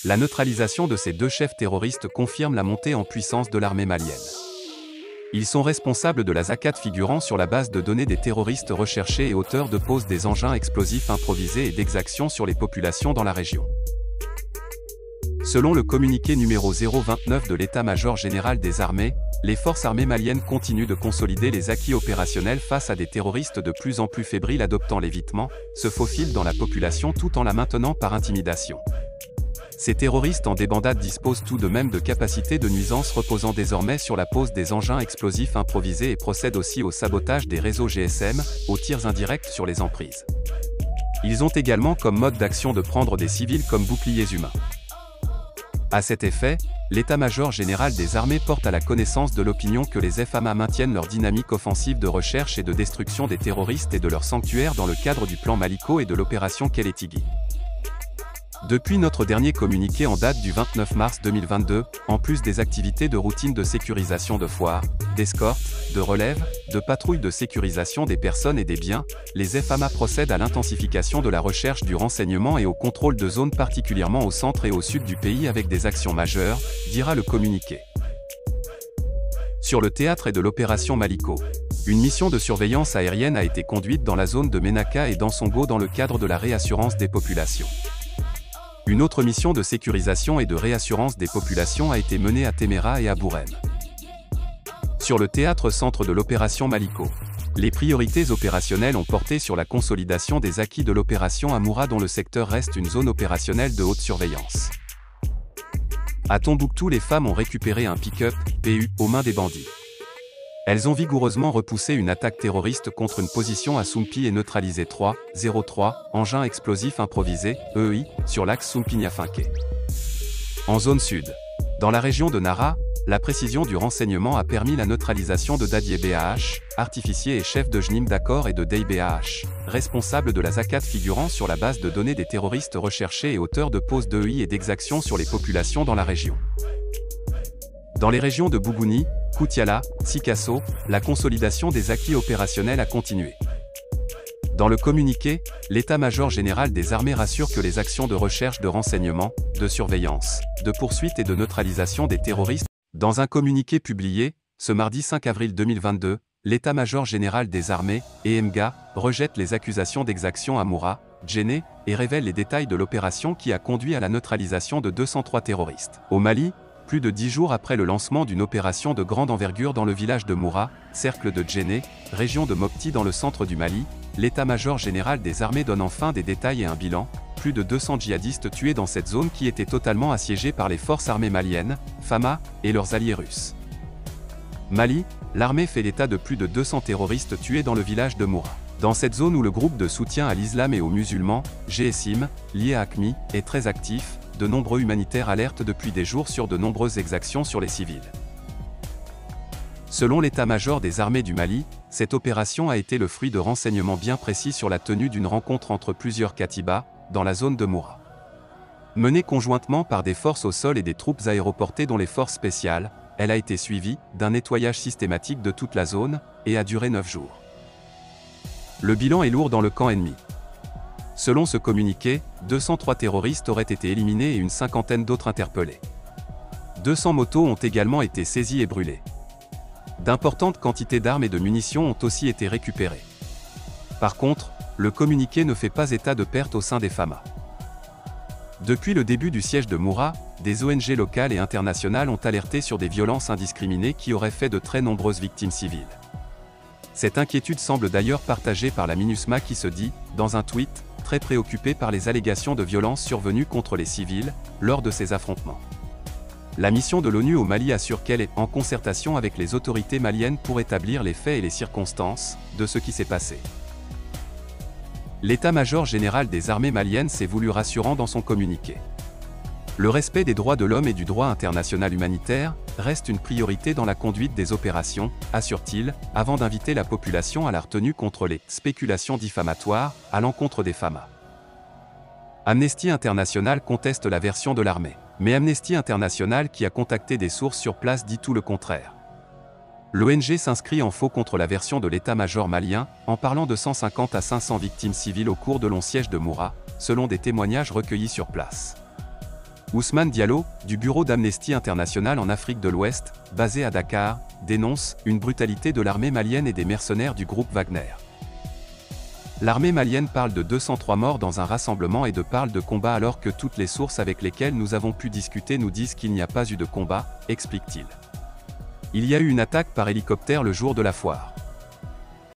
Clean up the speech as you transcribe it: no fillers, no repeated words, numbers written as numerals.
La neutralisation de ces deux chefs terroristes confirme la montée en puissance de l'armée malienne. Ils sont responsables de la zakat figurant sur la base de données des terroristes recherchés et auteurs de pose des engins explosifs improvisés et d'exactions sur les populations dans la région. Selon le communiqué numéro 029 de l'état-major général des armées, les forces armées maliennes continuent de consolider les acquis opérationnels face à des terroristes de plus en plus fébriles adoptant l'évitement, se faufilent dans la population tout en la maintenant par intimidation. Ces terroristes en débandade disposent tout de même de capacités de nuisance reposant désormais sur la pose des engins explosifs improvisés et procèdent aussi au sabotage des réseaux GSM, aux tirs indirects sur les emprises. Ils ont également comme mode d'action de prendre des civils comme boucliers humains. À cet effet, l'état-major général des armées porte à la connaissance de l'opinion que les FAMA maintiennent leur dynamique offensive de recherche et de destruction des terroristes et de leurs sanctuaires dans le cadre du plan Maliko et de l'opération Kelletigi. Depuis notre dernier communiqué en date du 29 mars 2022, en plus des activités de routine de sécurisation de foires, d'escorte, de relève, de patrouille de sécurisation des personnes et des biens, les FAMA procèdent à l'intensification de la recherche du renseignement et au contrôle de zones particulièrement au centre et au sud du pays avec des actions majeures, dira le communiqué. Sur le théâtre et de l'opération Maliko, une mission de surveillance aérienne a été conduite dans la zone de Menaka et d'Ansongo dans le cadre de la réassurance des populations. Une autre mission de sécurisation et de réassurance des populations a été menée à Téméra et à Bourem. Sur le théâtre centre de l'opération Maliko, les priorités opérationnelles ont porté sur la consolidation des acquis de l'opération Amoura dont le secteur reste une zone opérationnelle de haute surveillance. À Tombouctou, les femmes ont récupéré un pick-up, PU, aux mains des bandits. Elles ont vigoureusement repoussé une attaque terroriste contre une position à Soumpi et neutralisé 303 engins explosifs improvisés, EI, sur l'axe Soumpi-Niafinké. En zone sud, dans la région de Nara, la précision du renseignement a permis la neutralisation de Dadier BAH, artificier et chef de JNIM d'accord et de Dey BAH, responsable de la zakat figurant sur la base de données des terroristes recherchés et auteurs de pose d'EI et d'exactions sur les populations dans la région. Dans les régions de Bougouni, Koutiala, Sikasso, la consolidation des acquis opérationnels a continué. Dans le communiqué, l'état-major général des armées rassure que les actions de recherche de renseignement, de surveillance, de poursuite et de neutralisation des terroristes. Dans un communiqué publié, ce mardi 5 avril 2022, l'état-major général des armées, EMGA, rejette les accusations d'exaction à Moura, Djenné, et révèle les détails de l'opération qui a conduit à la neutralisation de 203 terroristes. Au Mali, plus de 10 jours après le lancement d'une opération de grande envergure dans le village de Moura, cercle de Djenné, région de Mopti dans le centre du Mali, l'état-major général des armées donne enfin des détails et un bilan, plus de 200 djihadistes tués dans cette zone qui était totalement assiégée par les forces armées maliennes, FAMA, et leurs alliés russes. Mali, l'armée fait l'état de plus de 200 terroristes tués dans le village de Moura. Dans cette zone où le groupe de soutien à l'islam et aux musulmans, GSIM, lié à AQMI, est très actif, de nombreux humanitaires alertent depuis des jours sur de nombreuses exactions sur les civils. Selon l'état-major des armées du Mali, cette opération a été le fruit de renseignements bien précis sur la tenue d'une rencontre entre plusieurs katibas, dans la zone de Moura. Menée conjointement par des forces au sol et des troupes aéroportées dont les forces spéciales, elle a été suivie d'un nettoyage systématique de toute la zone, et a duré 9 jours. Le bilan est lourd dans le camp ennemi. Selon ce communiqué, 203 terroristes auraient été éliminés et une cinquantaine d'autres interpellés. 200 motos ont également été saisies et brûlées. D'importantes quantités d'armes et de munitions ont aussi été récupérées. Par contre, le communiqué ne fait pas état de pertes au sein des FAMA. Depuis le début du siège de Moura, des ONG locales et internationales ont alerté sur des violences indiscriminées qui auraient fait de très nombreuses victimes civiles. Cette inquiétude semble d'ailleurs partagée par la MINUSMA qui se dit, dans un tweet, très préoccupée par les allégations de violences survenues contre les civils, lors de ces affrontements. La mission de l'ONU au Mali assure qu'elle est en concertation avec les autorités maliennes pour établir les faits et les circonstances de ce qui s'est passé. L'état-major général des armées maliennes s'est voulu rassurant dans son communiqué. Le respect des droits de l'homme et du droit international humanitaire reste une priorité dans la conduite des opérations, assure-t-il, avant d'inviter la population à la retenue contre les spéculations diffamatoires à l'encontre des FAMA. Amnesty International conteste la version de l'armée, mais Amnesty International qui a contacté des sources sur place dit tout le contraire. L'ONG s'inscrit en faux contre la version de l'état-major malien, en parlant de 150 à 500 victimes civiles au cours de long siège de Moura, selon des témoignages recueillis sur place. Ousmane Diallo, du bureau d'Amnesty International en Afrique de l'Ouest, basé à Dakar, dénonce une brutalité de l'armée malienne et des mercenaires du groupe Wagner. L'armée malienne parle de 203 morts dans un rassemblement et parle de combat alors que toutes les sources avec lesquelles nous avons pu discuter nous disent qu'il n'y a pas eu de combat, explique-t-il. Il y a eu une attaque par hélicoptère le jour de la foire.